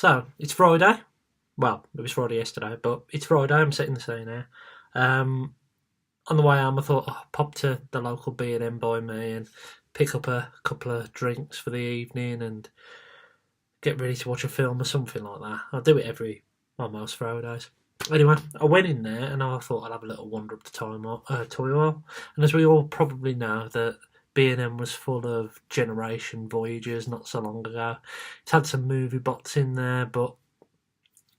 So, it's Friday. Well, it was Friday yesterday, but it's Friday. I'm setting the scene here. On the way home, I thought, pop to the local B&M by me and pick up a couple of drinks for the evening and get ready to watch a film or something like that. I do it almost Fridays. Anyway, I went in there and I thought I'd have a little wander up the toy aisle. And as we all probably know, that B&M was full of Generation Voyagers not so long ago. It's had some movie bots in there, but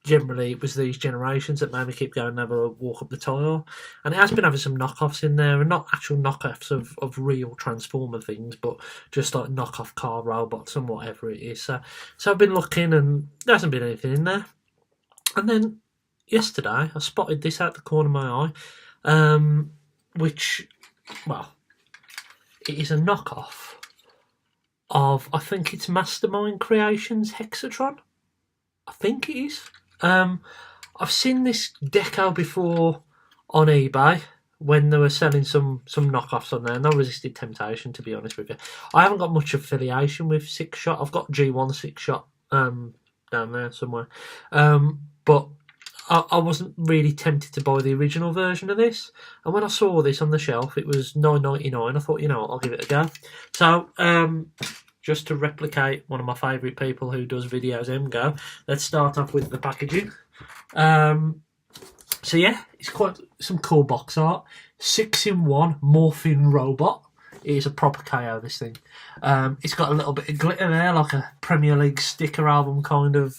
generally it was these Generations that made me keep going and have a walk up the tile. And it has been having some knockoffs in there, and not actual knockoffs of real Transformer things, but just like knockoff car robots and whatever it is. So I've been looking and there hasn't been anything in there. And then yesterday I spotted this out the corner of my eye, which, well, it is a knockoff of, I think it's Mastermind Creations Hexatron. I think it is. I've seen this deco before on eBay when they were selling some knockoffs on there, and I resisted temptation, to be honest with you. I haven't got much affiliation with Sixshot. I've got G1 Sixshot down there somewhere, but I wasn't really tempted to buy the original version of this. And when I saw this on the shelf, it was $9.99. I thought, you know what, I'll give it a go. So, just to replicate one of my favourite people who does videos, Go, let's start off with the packaging. So yeah, it's quite some cool box art. 6-in-1 morphing robot. It is a proper KO, this thing. It's got a little bit of glitter there, like a Premier League sticker album kind of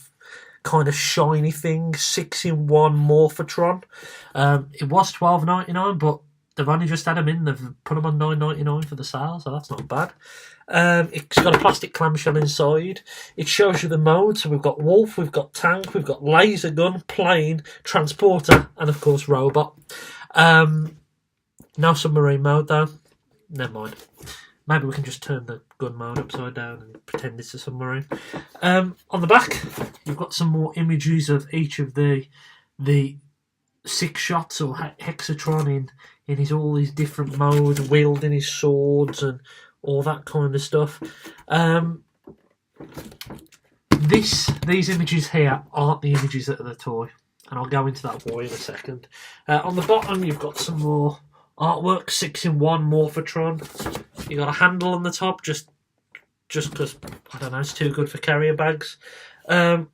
shiny thing. 6-in-1 Morphotron. It was $12.99, but they've only just had them in. They've put them on $9.99 for the sale, so that's not bad. It's got a plastic clamshell inside. It shows you the mode. So we've got Wolf, we've got Tank, we've got Laser Gun, Plane, Transporter, and of course Robot. No submarine mode though. Never mind. Maybe we can just turn the gun mode upside down and pretend it's a submarine. On the back, you've got some more images of each of the Sixshots or Hexatron in his all these different modes, wielding his swords and all that kind of stuff. These images here aren't the images that are the toy, and I'll go into that why in a second. On the bottom, you've got some more artwork. 6-in-1 Morphotron. You got a handle on the top, just because I don't know, it's too good for carrier bags. And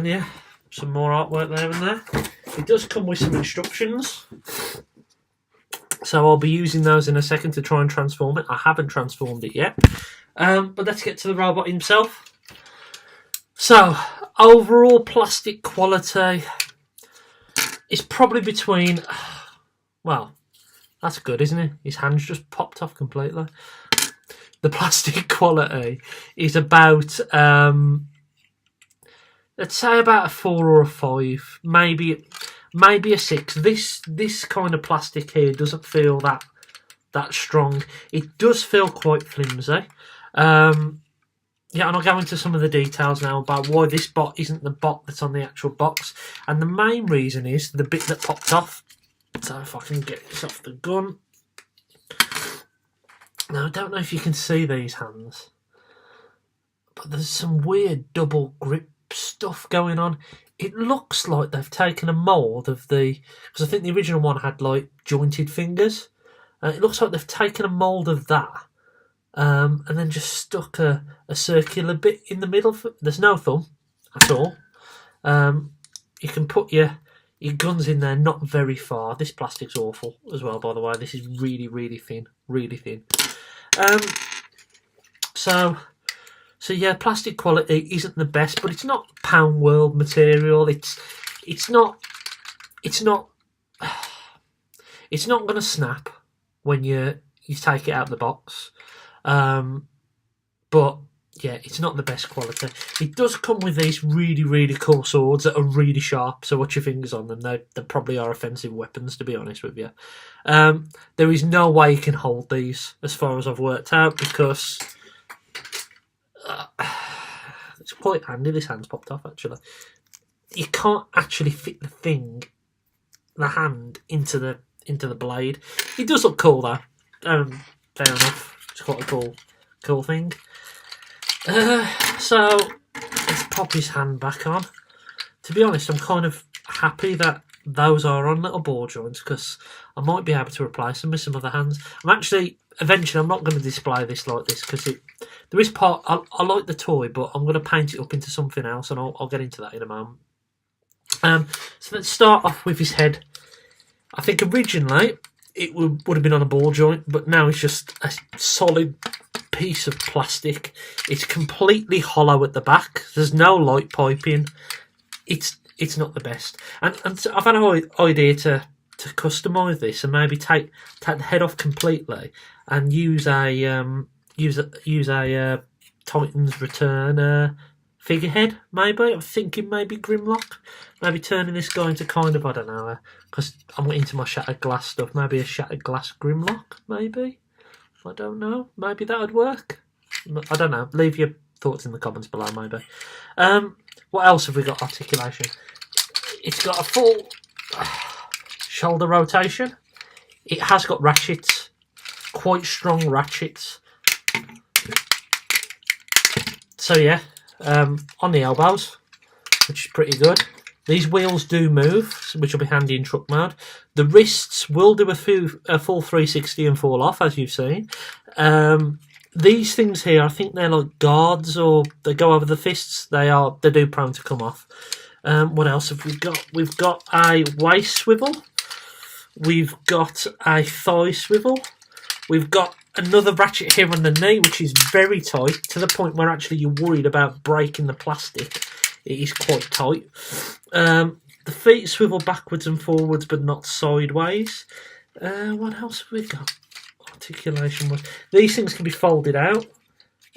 yeah, some more artwork there and there. It does come with some instructions, so I'll be using those in a second to try and transform it. I haven't transformed it yet, but let's get to the robot himself. So, overall plastic quality is probably between, well, that's good, isn't it? His hand's just popped off completely. The plastic quality is about, let's say about a 4 or a 5, maybe a 6. This kind of plastic here doesn't feel that strong. It does feel quite flimsy. Yeah, and I'll go into some of the details now about why this bot isn't the bot that's on the actual box. And the main reason is the bit that popped off. So if I can get this off the gun. Now, I don't know if you can see these hands, but there's some weird double grip stuff going on. It looks like they've taken a mould of because I think the original one had like jointed fingers. It looks like they've taken a mould of that, and then just stuck a circular bit in the middle. There's no thumb at all. You can put your guns in there not very far. This plastic's awful as well, by the way. This is really, really thin, really thin. So yeah, plastic quality isn't the best, but it's not Pound World material. It's not going to snap when you take it out of the box. But yeah, it's not the best quality. It does come with these really, really cool swords that are really sharp, so watch your fingers on them. They probably are offensive weapons, to be honest with you. There is no way you can hold these, as far as I've worked out, because it's quite handy. This hand's popped off, actually. You can't actually fit the hand into the blade. It does look cool, though. Fair enough. It's quite a cool thing. So let's pop his hand back on. To be honest, I'm kind of happy that those are on little ball joints because I might be able to replace them with some other hands. Eventually I'm not going to display this like this because there is part, I like the toy, but I'm going to paint it up into something else, and I'll get into that in a moment. So let's start off with his head. I think originally it would have been on a ball joint, but now it's just a solid piece of plastic. It's completely hollow at the back. There's no light piping. It's not the best. And I've had an idea to customise this and maybe take the head off completely and use a Titan's Return figurehead. Maybe I'm thinking maybe Grimlock. Maybe turning this guy into kind of, I don't know, because I'm into my shattered glass stuff. Maybe a shattered glass Grimlock. Maybe, I don't know. Maybe that would work. I don't know. Leave your thoughts in the comments below. Maybe. What else have we got? Articulation. It's got a full shoulder rotation. It has got ratchets, quite strong ratchets. So yeah, on the elbows, which is pretty good. These wheels do move, which will be handy in truck mode. The wrists will do a full 360 and fall off, as you've seen. These things here, I think they're like guards, or they go over the fists. They do prone to come off. What else have we got? We've got a waist swivel. We've got a thigh swivel. We've got another ratchet here on the knee, which is very tight, to the point where actually you're worried about breaking the plastic. It is quite tight. The feet swivel backwards and forwards, but not sideways. What else have we got? Articulation was. These things can be folded out,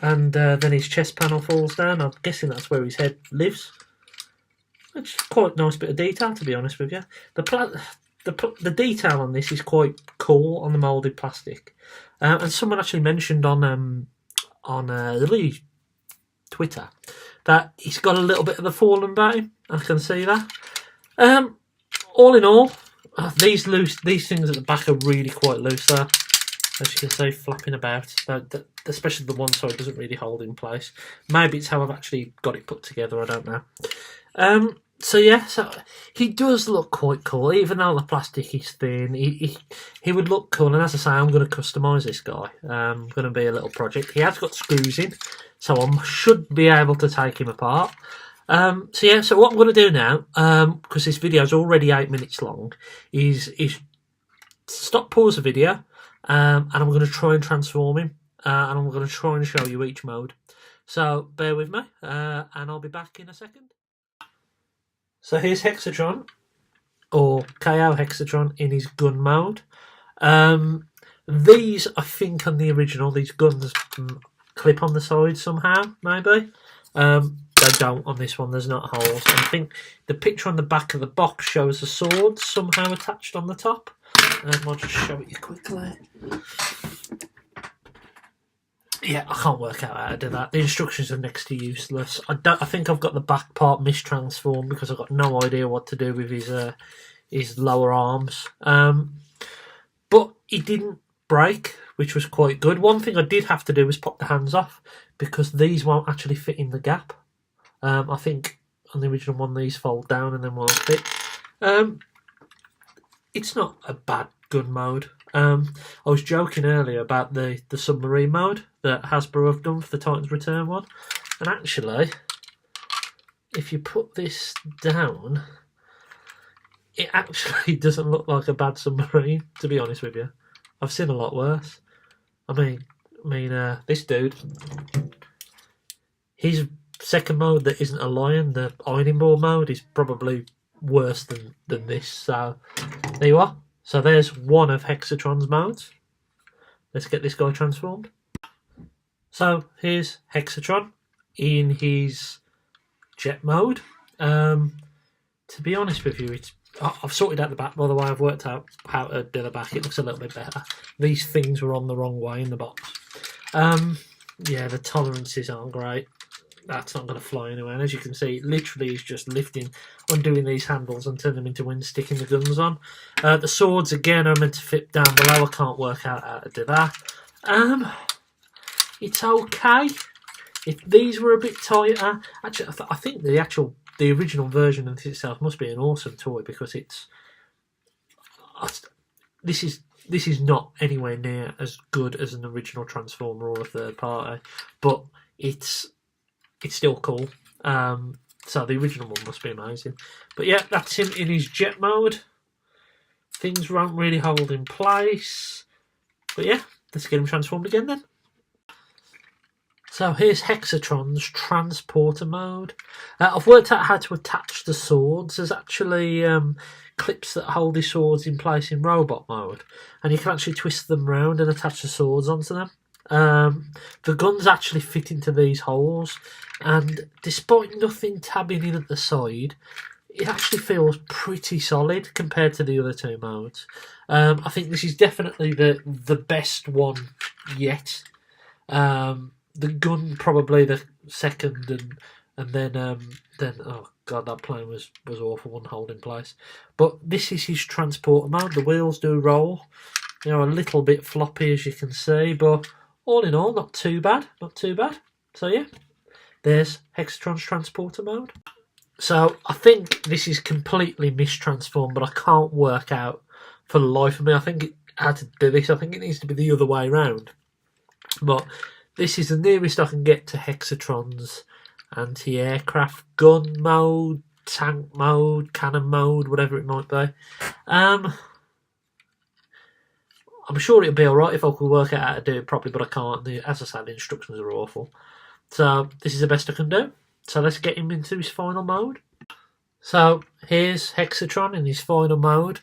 and then his chest panel falls down. I'm guessing that's where his head lives. Which is quite a nice bit of detail, to be honest with you. The detail on this is quite cool on the moulded plastic. And someone actually mentioned on Twitter that he's got a little bit of the fallen about him. I can see that. All in all, these things at the back are really quite loose there. As you can see, flapping about. Especially the one side doesn't really hold in place. Maybe it's how I've actually got it put together, I don't know. So yeah, so he does look quite cool, even though the plastic is thin. He would look cool, and as I say, I'm going to customise this guy. Going to be a little project. He has got screws in, so I should be able to take him apart. So yeah, so what I'm going to do now, because this video is already 8 minutes long, is stop, pause the video, and I'm going to try and transform him, and I'm going to try and show you each mode. So bear with me, and I'll be back in a second. So here's Hexatron, or KO Hexatron in his gun mode. These, I think, on the original, these guns clip on the side somehow, maybe. They don't on this one, there's not holes. And I think the picture on the back of the box shows a sword somehow attached on the top. I'll just show it you quickly. Yeah, I can't work out how to do that. The instructions are next to useless. I think I've got the back part mistransformed because I've got no idea what to do with his lower arms. But he didn't break, which was quite good. One thing I did have to do was pop the hands off because these won't actually fit in the gap. I think on the original one these fold down and then won't fit. It's not a bad gun mode. I was joking earlier about the submarine mode that Hasbro have done for the Titan's Return one. And actually, if you put this down, it actually doesn't look like a bad submarine, to be honest with you. I've seen a lot worse. I mean, this dude, his second mode that isn't a lion, the ironing board mode, is probably worse than this. So, there you are. So there's one of Hexatron's modes. Let's get this guy transformed. So here's Hexatron in his jet mode. To be honest with you, I've sorted out the back, by the way. I've worked out how to do the back. It looks a little bit better. These things were on the wrong way in the box. Yeah, the tolerances aren't great. That's not going to fly anywhere. And as you can see, it literally is just undoing these handles and turning them into wind, sticking the guns on. The swords, again, are meant to fit down below. I can't work out how to do that. It's okay. if these were a bit tighter, actually, I think the original version of this itself must be an awesome toy, because this is not anywhere near as good as an original Transformer or a third party, but it's still cool. So the original one must be amazing. But yeah, that's him in his jet mode. Things won't really hold in place. But yeah, let's get him transformed again then. So here's Hexatron's transporter mode. I've worked out how to attach the swords. There's actually clips that hold the swords in place in robot mode, and you can actually twist them round and attach the swords onto them. The guns actually fit into these holes, and despite nothing tabbing in at the side, it actually feels pretty solid compared to the other two modes. I think this is definitely the best one yet. The gun probably the second, and then oh god, that plane was awful, wouldn't hold in place. But this is his transporter mode. The wheels do roll. They're a little bit floppy, as you can see, but all in all, not too bad. Not too bad. So yeah, there's Hexatron's transporter mode. So I think this is completely mistransformed, but I can't work out for the life of me. I think how to do this. I think it needs to be the other way around. But this is the nearest I can get to Hexatron's anti-aircraft gun mode, tank mode, cannon mode, whatever it might be. I'm sure it'll be alright if I could work out how to do it properly, but I can't. As I said, the instructions are awful. So this is the best I can do. So let's get him into his final mode. So here's Hexatron in his final mode.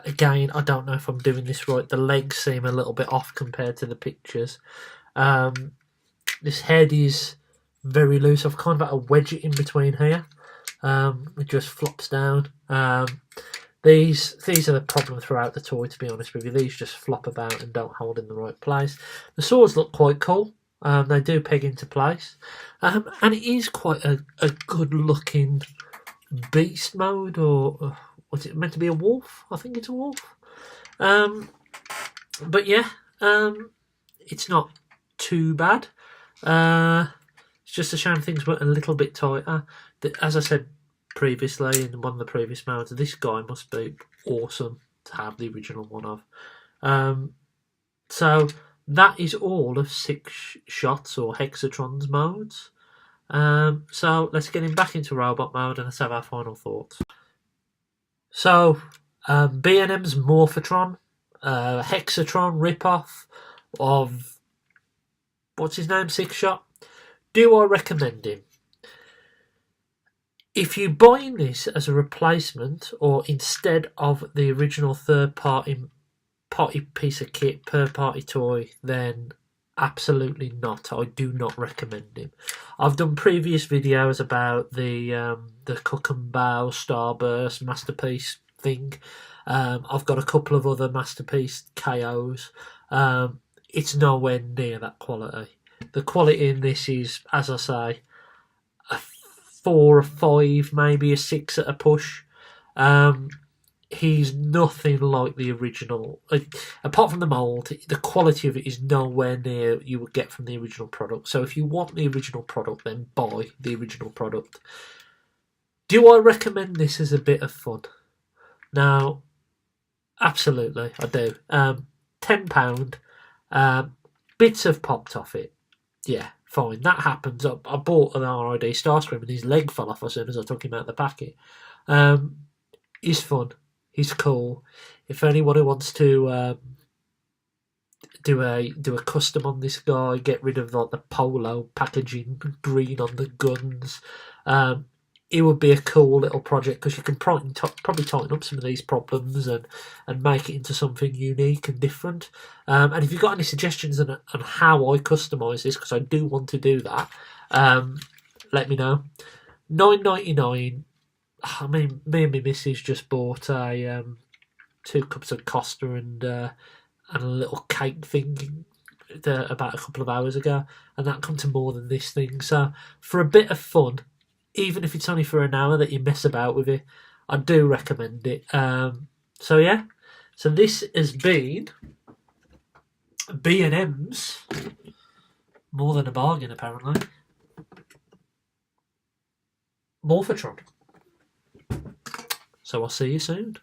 Again, I don't know if I'm doing this right. The legs seem a little bit off compared to the pictures. This head is very loose. I've kind of had to wedge it in between here. It just flops down. These are the problem throughout the toy, to be honest with you. These just flop about and don't hold in the right place. The swords look quite cool. They do peg into place. And it is quite a good looking beast mode, or was it meant to be a wolf? I think it's a wolf. But yeah, it's not too bad. It's just a shame things were a little bit tighter. As I said previously in one of the previous modes, this guy must be awesome to have the original one of. So that is all of Sixshot's or Hexatron's modes. So let's get him back into robot mode and let's have our final thoughts. So B&M's Morphotron, Hexatron ripoff of what's his name, Sixshot. Do I recommend him? If you're buying this as a replacement or instead of the original third-party piece of kit, per-party toy, then absolutely not. I do not recommend him. I've done previous videos about the Cook and Bow Starburst Masterpiece thing. I've got a couple of other Masterpiece KOs. It's nowhere near that quality. The quality in this is, as I say, a 4 or 5, maybe a 6 at a push. He's nothing like the original. Apart from the mould, the quality of it is nowhere near you would get from the original product. So if you want the original product, then buy the original product. Do I recommend this as a bit of fun? Now, absolutely, I do. £10. Bits have popped off it. Yeah, fine, that happens. I bought an RID Starscream and his leg fell off as soon as I took him out of the packet. He's fun. He's cool. If anyone wants to do a custom on this guy, get rid of like the polo packaging, green on the guns, it would be a cool little project because you can probably tighten up some of these problems and make it into something unique and different. And if you've got any suggestions on how I customise this, because I do want to do that, let me know. $9.99. I mean, me and my missus just bought a 2 cups of Costa and a little cake thing about a couple of hours ago, and that come to more than this thing. So for a bit of fun, even if it's only for an hour that you mess about with it, I do recommend it. So yeah, so this has been B&M's more than a bargain, apparently. Morphotron. So I'll see you soon.